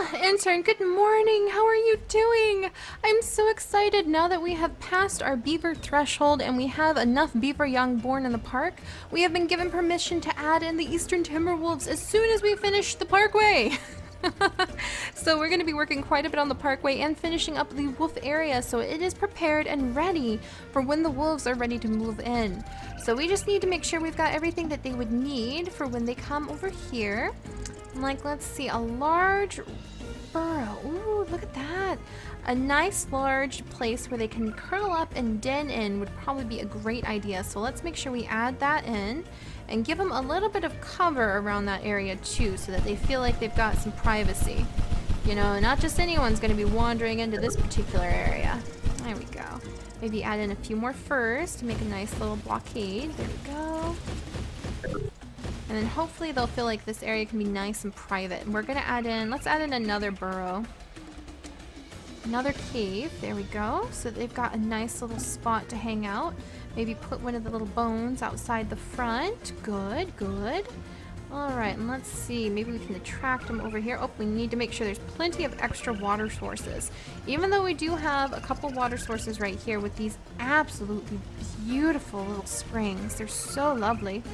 Intern, good morning. How are you doing? I'm so excited now that we have passed our beaver threshold and we have enough beaver young born in the park. We have been given permission to add in the Eastern Timberwolves as soon as we finish the parkway. So we're going to be working quite a bit on the parkway and finishing up the wolf area so it is prepared and ready for when the wolves are ready to move in. So we just need to make sure we've got everything that they would need for when they come over here. Like, let's see, a large burrow. Ooh, look at that. A nice large place where they can curl up and den in would probably be a great idea. So let's make sure we add that in and give them a little bit of cover around that area too so that they feel like they've got some privacy. You know, not just anyone's going to be wandering into this particular area. There we go. Maybe add in a few more furs to make a nice little blockade. There we go. And then hopefully they'll feel like this area can be nice and private. And we're gonna add in, let's add in another burrow. Another cave, there we go. So they've got a nice little spot to hang out. Maybe put one of the little bones outside the front. Good, good. All right, and let's see, maybe we can attract them over here. Oh, we need to make sure there's plenty of extra water sources. Even though we do have a couple water sources right here with these absolutely beautiful little springs. They're so lovely.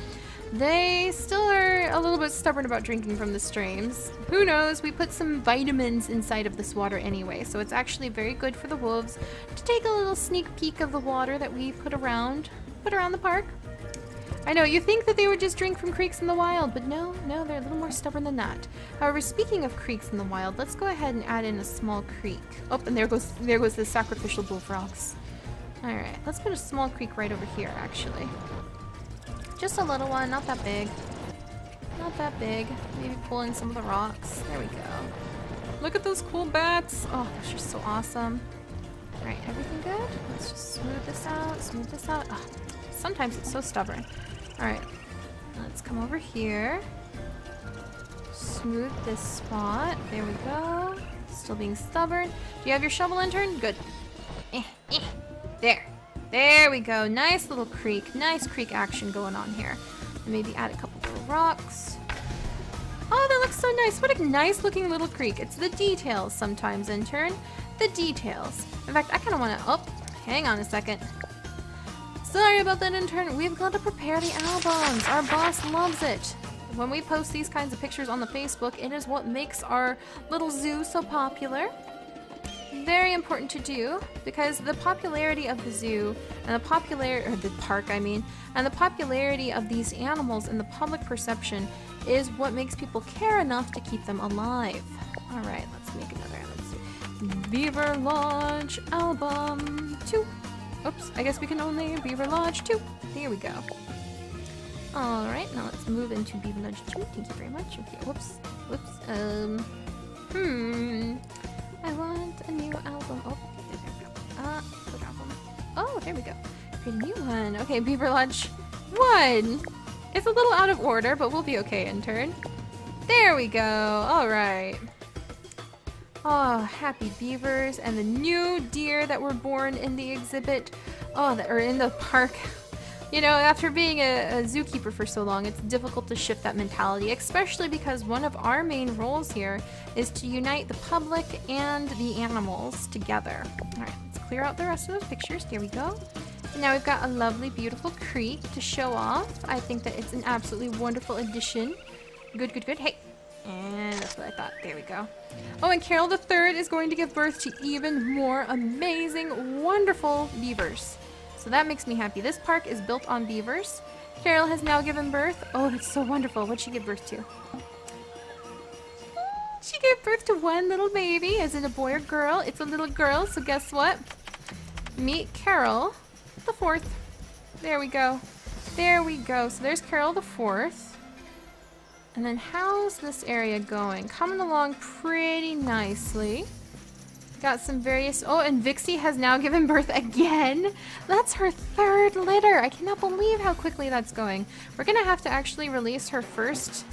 They still are a little bit stubborn about drinking from the streams. Who knows? We put some vitamins inside of this water anyway, so it's actually very good for the wolves to take a little sneak peek of the water that we put around the park. I know, you think that they would just drink from creeks in the wild, but no, they're a little more stubborn than that. However, speaking of creeks in the wild, let's go ahead and add in a small creek. Oh, and there goes the sacrificial bullfrogs. Alright, let's put a small creek right over here, actually. Just a little one, not that big. Not that big. Maybe pull in some of the rocks. There we go. Look at those cool bats. Oh, that's just so awesome. Alright, everything good? Let's just smooth this out, smooth this out. Oh, sometimes it's so stubborn. Alright, let's come over here. Smooth this spot. There we go. Still being stubborn. Do you have your shovel, intern? Good. There. There we go. Nice little creek. Nice creek action going on here. And maybe add a couple little rocks. Oh, that looks so nice. What a nice looking little creek. It's the details sometimes, intern. The details. In fact, I kind of want to... Oh, hang on a second. Sorry about that, intern. We've got to prepare the albums. Our boss loves it. When we post these kinds of pictures on the Facebook, it is what makes our little zoo so popular. Very important to do because the popularity of the zoo and the park, and the popularity of these animals in the public perception is what makes people care enough to keep them alive. All right, let's make another. Let's see. Beaver Lodge album 2. Oops, I guess we can only Beaver Lodge 2. Here we go. All right, now let's move into Beaver Lodge 2. Thank you very much. Okay, whoops. I want a new album. Oh, there we go. Click album. Oh, there we go. Create a new one. Okay, Beaver Lodge 1. It's a little out of order, but we'll be okay, intern. There we go. All right. Oh, happy beavers and the new deer that were born in the exhibit. Oh, that are in the park. You know, after being a zookeeper for so long, it's difficult to shift that mentality, especially because one of our main roles here is to unite the public and the animals together. All right, let's clear out the rest of those pictures. Here we go. And now we've got a lovely, beautiful creek to show off. I think that it's an absolutely wonderful addition. Good, good, good. Hey, and that's what I thought. There we go. Oh, and Carol the Third is going to give birth to even more amazing, wonderful beavers. So that makes me happy. This park is built on beavers. Carol has now given birth. Oh, that's so wonderful. What'd she give birth to? She gave birth to one little baby. Is it a boy or girl? It's a little girl, so guess what? Meet Carol the Fourth. There we go. There we go. So there's Carol the Fourth. And then how's this area going? Coming along pretty nicely. Got some various... Oh, and Vixie has now given birth again. That's her third litter. I cannot believe how quickly that's going. We're gonna have to actually release her first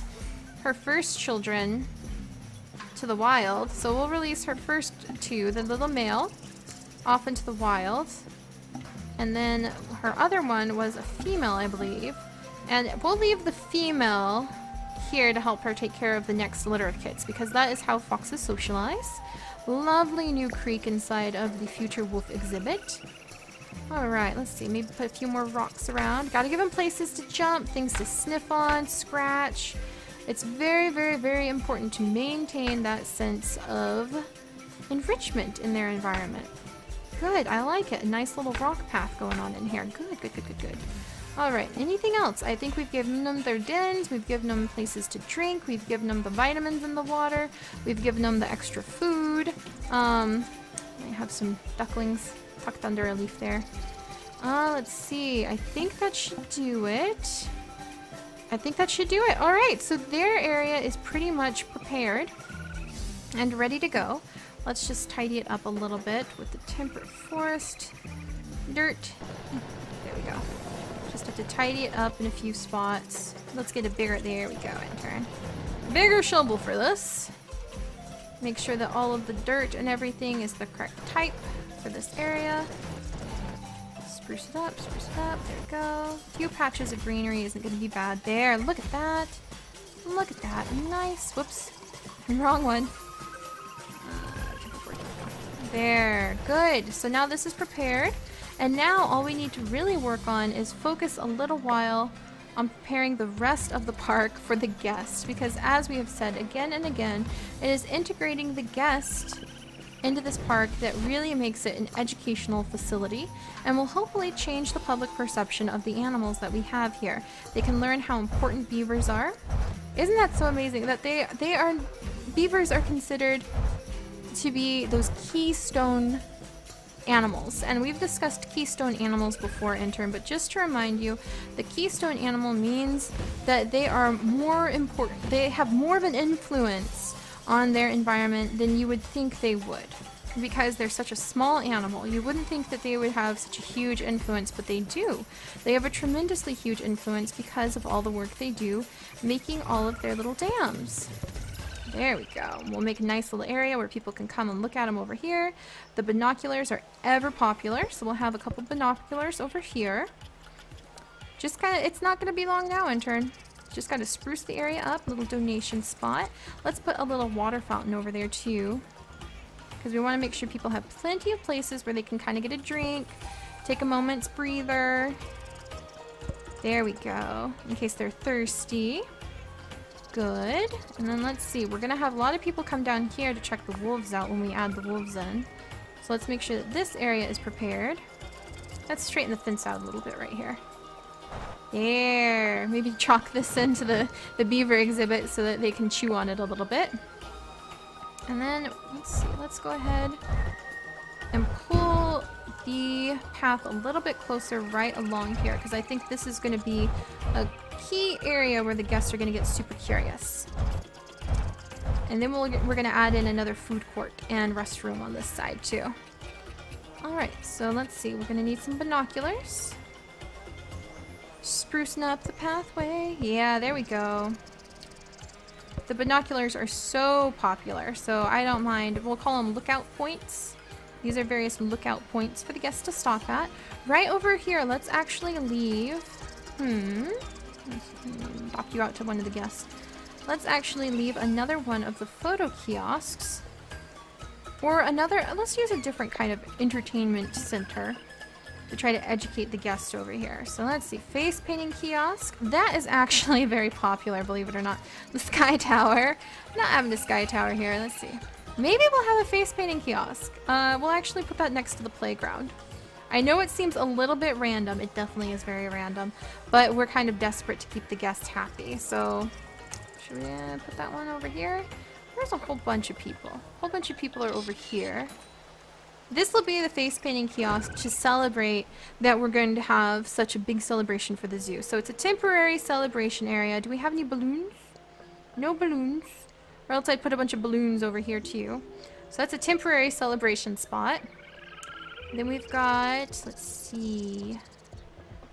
children to the wild. So we'll release her first two, the little male, off into the wild. And then her other one was a female, I believe. And we'll leave the female here to help her take care of the next litter of kids, because that is how foxes socialize. Lovely new creek inside of the future wolf exhibit. Alright, let's see. Maybe put a few more rocks around. Gotta give them places to jump, things to sniff on, scratch. It's very, very, very important to maintain that sense of enrichment in their environment. Good, I like it. A nice little rock path going on in here. Good, good, good, good, good. Alright, anything else? I think we've given them their dens, we've given them places to drink, we've given them the vitamins in the water, we've given them the extra food. I have some ducklings tucked under a leaf there. Let's see. I think that should do it. I think that should do it. Alright, so their area is pretty much prepared and ready to go. Let's just tidy it up a little bit with the temperate forest dirt. There we go. Just have to tidy it up in a few spots. Let's get a bigger, there we go, intern. Bigger shovel for this. Make sure that all of the dirt and everything is the correct type for this area. Spruce it up, there we go. A few patches of greenery isn't going to be bad there. Look at that. Look at that. Nice. Whoops. Wrong one. There. Good. So now this is prepared. And now all we need to really work on is focus a little while on preparing the rest of the park for the guest. Because as we have said again and again, it is integrating the guest into this park that really makes it an educational facility and will hopefully change the public perception of the animals that we have here. They can learn how important beavers are. Isn't that so amazing that beavers are considered to be those keystone animals, and we've discussed keystone animals before, intern, but just to remind you, the keystone animal means that they are more important, they have more of an influence on their environment than you would think they would, because they're such a small animal. You wouldn't think that they would have such a huge influence, but they do. They have a tremendously huge influence because of all the work they do making all of their little dams. There we go. We'll make a nice little area where people can come and look at them over here. The binoculars are ever popular, so we'll have a couple binoculars over here. Just kind of, it's not going to be long now, intern. Just got to spruce the area up, little donation spot. Let's put a little water fountain over there too, because we want to make sure people have plenty of places where they can kind of get a drink, take a moment's breather. There we go, in case they're thirsty. Good. And then let's see, we're gonna have a lot of people come down here to check the wolves out when we add the wolves in. So let's make sure that this area is prepared. Let's straighten the fence out a little bit right here. There. Maybe chalk this into the beaver exhibit so that they can chew on it a little bit. And then, let's see, let's go ahead and pull the path a little bit closer right along here, because I think this is going to be a key area where the guests are going to get super curious. And then we're going to add in another food court and restroom on this side too. Alright, so let's see, we're going to need some binoculars. Sprucing up the pathway. Yeah, there we go. The binoculars are so popular, so I don't mind. We'll call them lookout points. These are various lookout points for the guests to stop at. Right over here, let's actually leave... Pop you out to one of the guests. Let's actually leave another one of the photo kiosks. Or another... Let's use a different kind of entertainment center to try to educate the guests over here. So let's see. Face painting kiosk. That is actually very popular, believe it or not. The Sky Tower. Not having a Sky Tower here. Let's see. Maybe we'll have a face painting kiosk. We'll actually put that next to the playground. I know it seems a little bit random. It definitely is very random. But we're kind of desperate to keep the guests happy. So should we put that one over here? There's a whole bunch of people. A whole bunch of people are over here. This will be the face painting kiosk to celebrate that we're going to have such a big celebration for the zoo. So it's a temporary celebration area. Do we have any balloons? No balloons. Or else I'd put a bunch of balloons over here too. So that's a temporary celebration spot. And then we've got, let's see,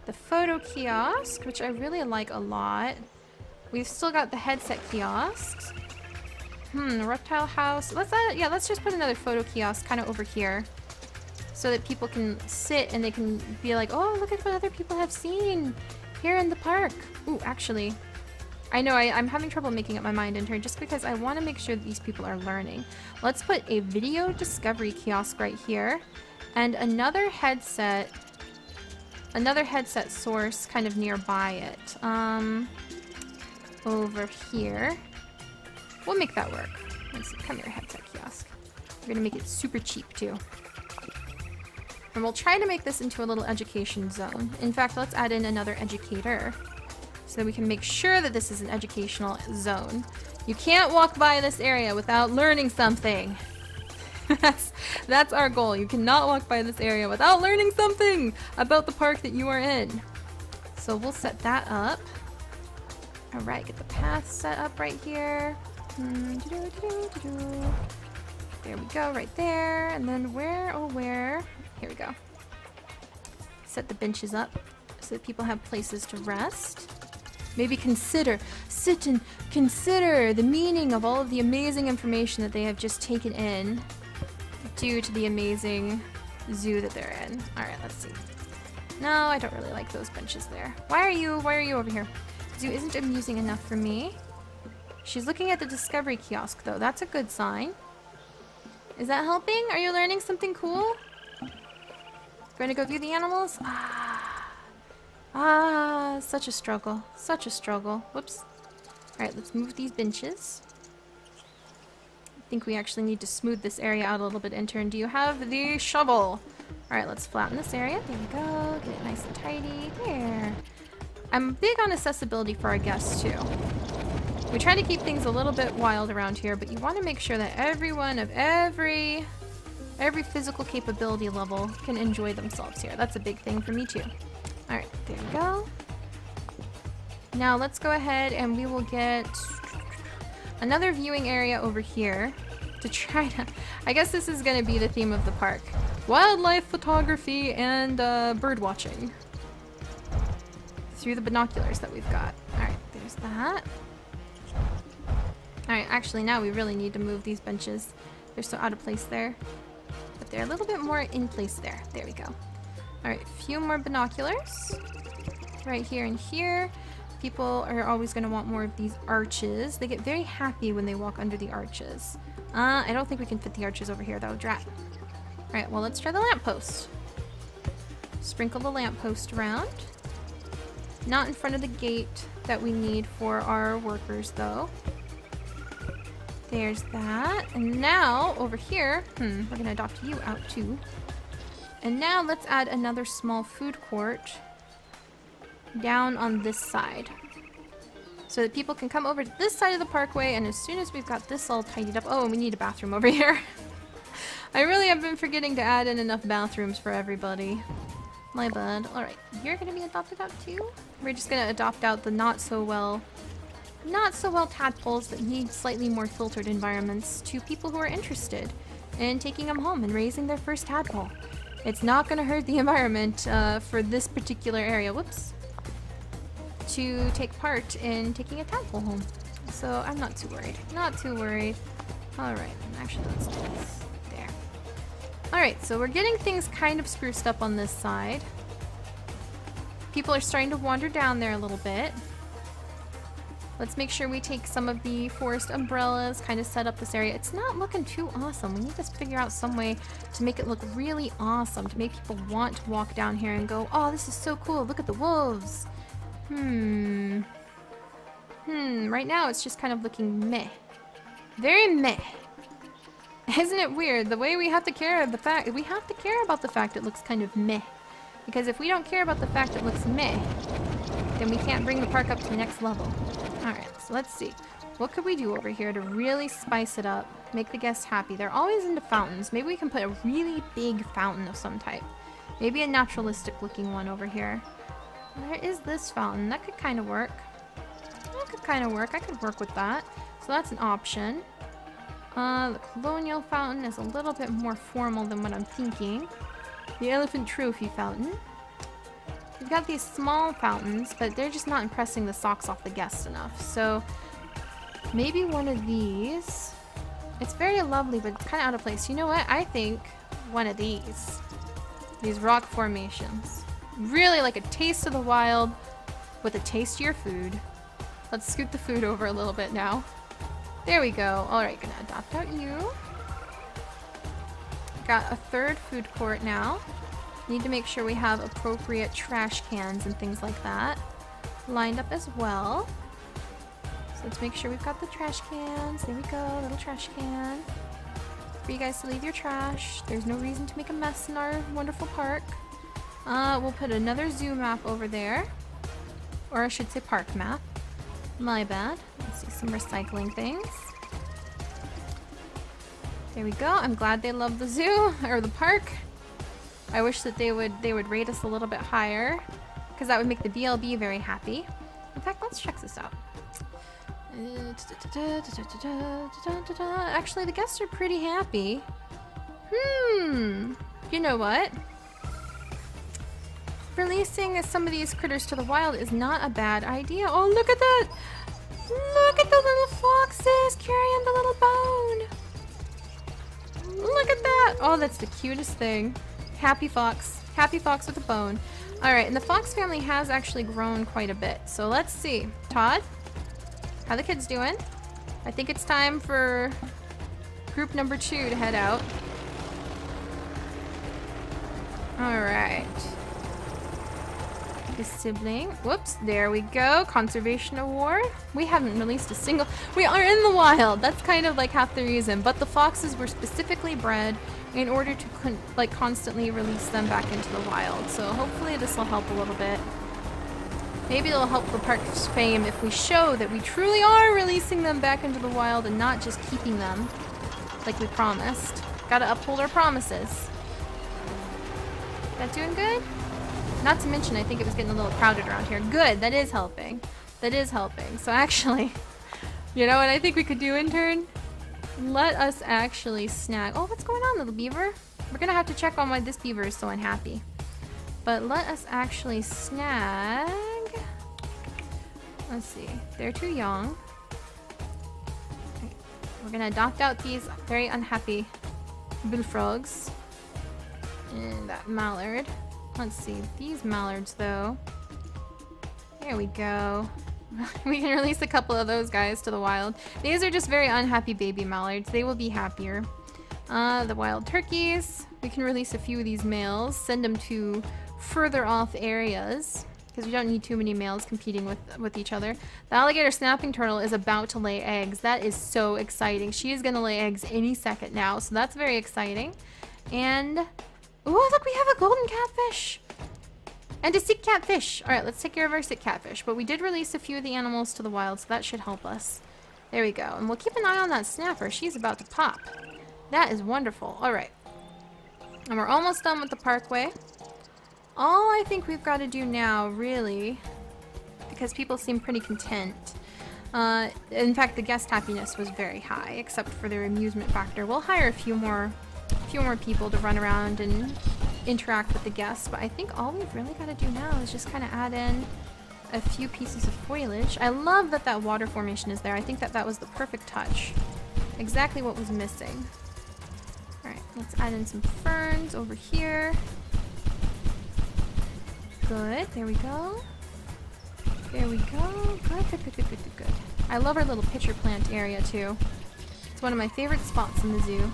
the photo kiosk, which I really like a lot. We've still got the headset kiosks. The reptile house. Let's just put another photo kiosk kind of over here, so that people can sit and they can be like, oh, look at what other people have seen here in the park. Ooh, actually, I know, I'm having trouble making up my mind in here just because I want to make sure that these people are learning. Let's put a video discovery kiosk right here and another headset source kind of nearby it. Over here. We'll make that work. Let's see, come here, headset kiosk. We're gonna make it super cheap too. And we'll try to make this into a little education zone. In fact, let's add in another educator so that we can make sure that this is an educational zone. You can't walk by this area without learning something. That's our goal. You cannot walk by this area without learning something about the park that you are in. So we'll set that up. All right, get the path set up right here. There we go, right there. And then where, oh where? Here we go. Set the benches up so that people have places to rest. Maybe sit and consider the meaning of all of the amazing information that they have just taken in due to the amazing zoo that they're in. All right, let's see. No, I don't really like those benches there. Why are you over here? Zoo isn't amusing enough for me. She's looking at the discovery kiosk though. That's a good sign. Is that helping? Are you learning something cool? Going to go view the animals? Such a struggle. Such a struggle. Whoops. Alright, let's move these benches. I think we actually need to smooth this area out a little bit. Intern, do you have the shovel? Alright, let's flatten this area. There we go. Get it nice and tidy. There. I'm big on accessibility for our guests too. We try to keep things a little bit wild around here, but you want to make sure that everyone of every physical capability level can enjoy themselves here. That's a big thing for me too. Alright, there we go. Now let's go ahead and we will get another viewing area over here to try to... I guess this is going to be the theme of the park. Wildlife photography and bird watching. Through the binoculars that we've got. Alright, there's that. Alright, actually now we really need to move these benches. They're so out of place there. But they're a little bit more in place there. There we go. Alright, a few more binoculars. Right here and here. People are always going to want more of these arches. They get very happy when they walk under the arches. I don't think we can fit the arches over here though. Drat. Alright, well let's try the lamppost. Sprinkle the lamppost around. Not in front of the gate that we need for our workers though. There's that. And now over here, we're gonna adopt you out too. And now let's add another small food court down on this side. So that people can come over to this side of the parkway, and as soon as we've got this all tidied up... Oh, and we need a bathroom over here. I really have been forgetting to add in enough bathrooms for everybody. My bad. Alright, you're gonna be adopted out too? We're just gonna adopt out the not so well tadpoles that need slightly more filtered environments to people who are interested in taking them home and raising their first tadpole. It's not gonna hurt the environment for this particular area, whoops, to take part in taking a tadpole home. So I'm not too worried. Not too worried. Alright, actually let's do this. There. Alright, so we're getting things kind of spruced up on this side. People are starting to wander down there a little bit. Let's make sure we take some of the forest umbrellas, kind of set up this area. It's not looking too awesome. We need to figure out some way to make it look really awesome, to make people want to walk down here and go, oh, this is so cool, look at the wolves. Right now it's just kind of looking meh. Very meh. Isn't it weird? The way we have to care about the fact it looks kind of meh. Because if we don't care about the fact it looks meh, then we can't bring the park up to the next level. Alright, so let's see. What could we do over here to really spice it up, make the guests happy? They're always into fountains. Maybe we can put a really big fountain of some type. Maybe a naturalistic looking one over here. Where is this fountain? That could kind of work. That could kind of work. I could work with that. So that's an option. The colonial fountain is a little bit more formal than what I'm thinking. The elephant trophy fountain. We've got these small fountains, but they're just not impressing the socks off the guests enough. So maybe one of these. It's very lovely, but it's kind of out of place. You know what? I think one of these. These rock formations. Really like a taste of the wild with a taste of your food. Let's scoot the food over a little bit now. There we go. Alright, gonna adopt out you. Got a third food court now. Need to make sure we have appropriate trash cans and things like that lined up as well. So let's make sure we've got the trash cans. There we go, little trash can. For you guys to leave your trash. There's no reason to make a mess in our wonderful park. We'll put another zoo map over there. Or I should say park map. My bad. Let's see some recycling things. There we go. I'm glad they love the zoo or the park. I wish that they would rate us a little bit higher because that would make the BLB very happy. In fact, let's check this out. Actually, the guests are pretty happy. You know what? Releasing some of these critters to the wild is not a bad idea. Oh, look at that! Look at the little foxes carrying the little bone. Look at that! Oh, that's the cutest thing. Happy fox. Happy fox with a bone. Alright, and the fox family has actually grown quite a bit. So let's see. Todd? How the kids doing? I think it's time for group number 2 to head out. Alright. His sibling. Whoops, there we go. Conservation award. We haven't released a single. We are in the wild. That's kind of like half the reason. But the foxes were specifically bred in order to constantly release them back into the wild. So hopefully this will help a little bit. Maybe it'll help the park's fame if we show that we truly are releasing them back into the wild and not just keeping them like we promised. Gotta uphold our promises. That doing good? Not to mention, I think it was getting a little crowded around here. Good, that is helping. That is helping. So actually, you know what I think we could do, intern? Let us actually snag... Oh, what's going on, little beaver? We're gonna have to check on why this beaver is so unhappy. But let us actually snag... Let's see. They're too young. Okay. We're gonna adopt out these very unhappy bullfrogs. And that mallard. Let's see. These mallards, though. There we go. We can release a couple of those guys to the wild. These are just very unhappy baby mallards. They will be happier. The wild turkeys. We can release a few of these males. Send them to further off areas. Because we don't need too many males competing with each other. The alligator snapping turtle is about to lay eggs. That is so exciting. She is going to lay eggs any second now. So that's very exciting. And... oh, look, we have a golden catfish! And a sick catfish! Alright, let's take care of our sick catfish. But we did release a few of the animals to the wild, so that should help us. There we go. And we'll keep an eye on that snapper. She's about to pop. That is wonderful. Alright. And we're almost done with the parkway. All I think we've got to do now, really, because people seem pretty content. In fact, the guest happiness was very high, except for their amusement factor. We'll hire a few more people to run around and interact with the guests, but I think all we've really got to do now is just kind of add in a few pieces of foliage. I love that that water formation is there. I think that that was the perfect touch. Exactly what was missing. Alright, let's add in some ferns over here. Good, there we go. There we go. Good. I love our little pitcher plant area too. It's one of my favorite spots in the zoo.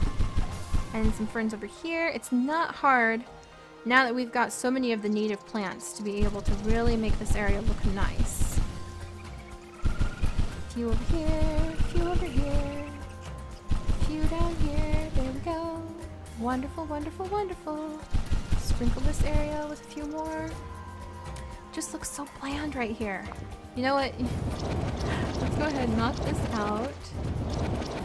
And some ferns over here. It's not hard, now that we've got so many of the native plants, to be able to really make this area look nice. A few over here, a few over here, a few down here. There we go. Wonderful, wonderful, wonderful. Sprinkle this area with a few more. Just looks so bland right here. You know what? Let's go ahead and knock this out.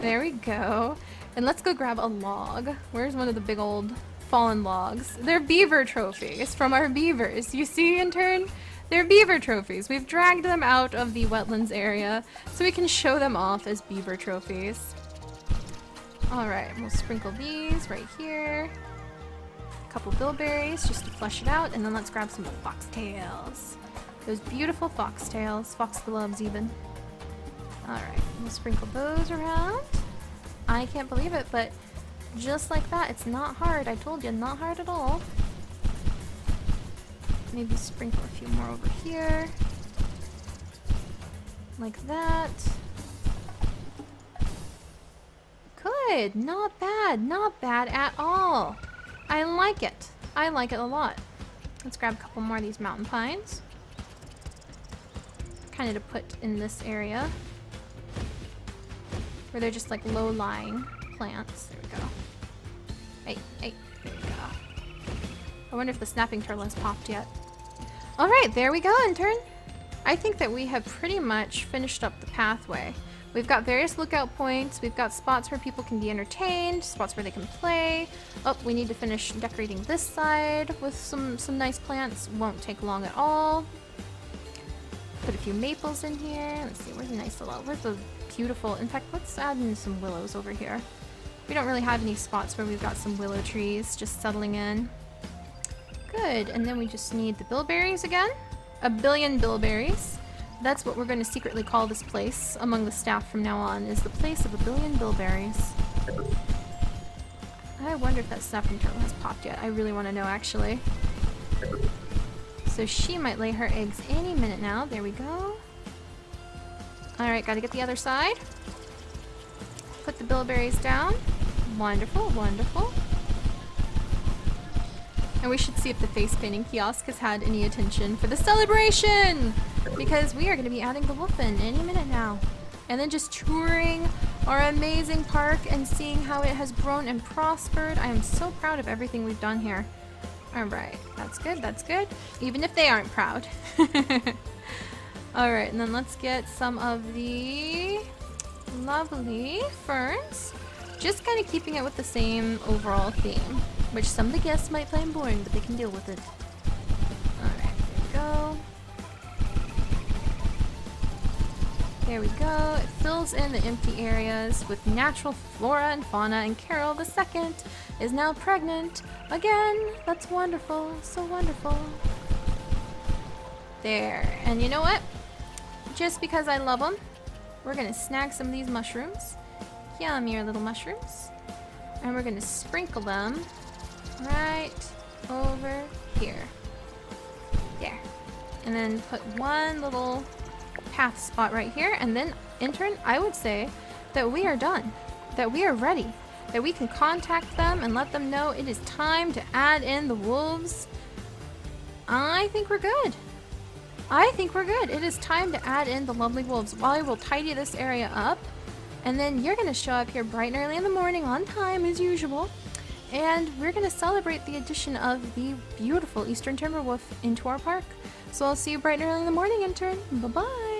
There we go. And let's go grab a log. Where's one of the big old fallen logs? They're beaver trophies from our beavers. You see, intern? They're beaver trophies. We've dragged them out of the wetlands area so we can show them off as beaver trophies. Alright, we'll sprinkle these right here. A couple bilberries just to flesh it out, and then let's grab some foxtails. Those beautiful foxtails, foxgloves even. Alright, we'll sprinkle those around. I can't believe it, but just like that, it's not hard. I told you, not hard at all. Maybe sprinkle a few more over here. like that. Good, not bad at all. I like it. I like it a lot. Let's grab a couple more of these mountain pines. Kind of to put in this area. Where they're just like low-lying plants. There we go. Hey, there we go. I wonder if the snapping turtle has popped yet. Alright, there we go, intern. I think that we have pretty much finished up the pathway. We've got various lookout points, we've got spots where people can be entertained, spots where they can play. Oh, we need to finish decorating this side with some nice plants. Won't take long at all. Put a few maples in here. Let's see, where's the beautiful, in fact, let's add in some willows over here. We don't really have any spots where we've got some willow trees just settling in. Good, and then we just need the bilberries again. A billion bilberries. That's what we're going to secretly call this place among the staff from now on, is the place of a billion bilberries. I wonder if that snapping turtle has popped yet. I really want to know, actually. So she might lay her eggs any minute now. There we go. Alright, gotta get the other side. Put the bilberries down. Wonderful, wonderful. And we should see if the face painting kiosk has had any attention for the celebration! Because we are going to be adding the wolf in any minute now. And then just touring our amazing park and seeing how it has grown and prospered. I am so proud of everything we've done here. Alright, that's good, that's good. Even if they aren't proud. Alright, and then let's get some of the lovely ferns. Just kind of keeping it with the same overall theme. Which some of the guests might find boring, but they can deal with it. Alright, there we go. There we go. It fills in the empty areas with natural flora and fauna, and Carol II is now pregnant. Again! That's wonderful. So wonderful. There. And you know what? Just because I love them, we're gonna snag some of these mushrooms. Yummier little mushrooms. And we're gonna sprinkle them right over here. There. And then put one little path spot right here, and then, intern, I would say that we are done. That we are ready. That we can contact them and let them know it is time to add in the wolves. I think we're good. I think we're good. It is time to add in the lovely wolves. Wally will tidy this area up, and then you're gonna show up here bright and early in the morning on time as usual. And we're going to celebrate the addition of the beautiful Eastern Timberwolf into our park. So I'll see you bright and early in the morning, intern. Bye-bye!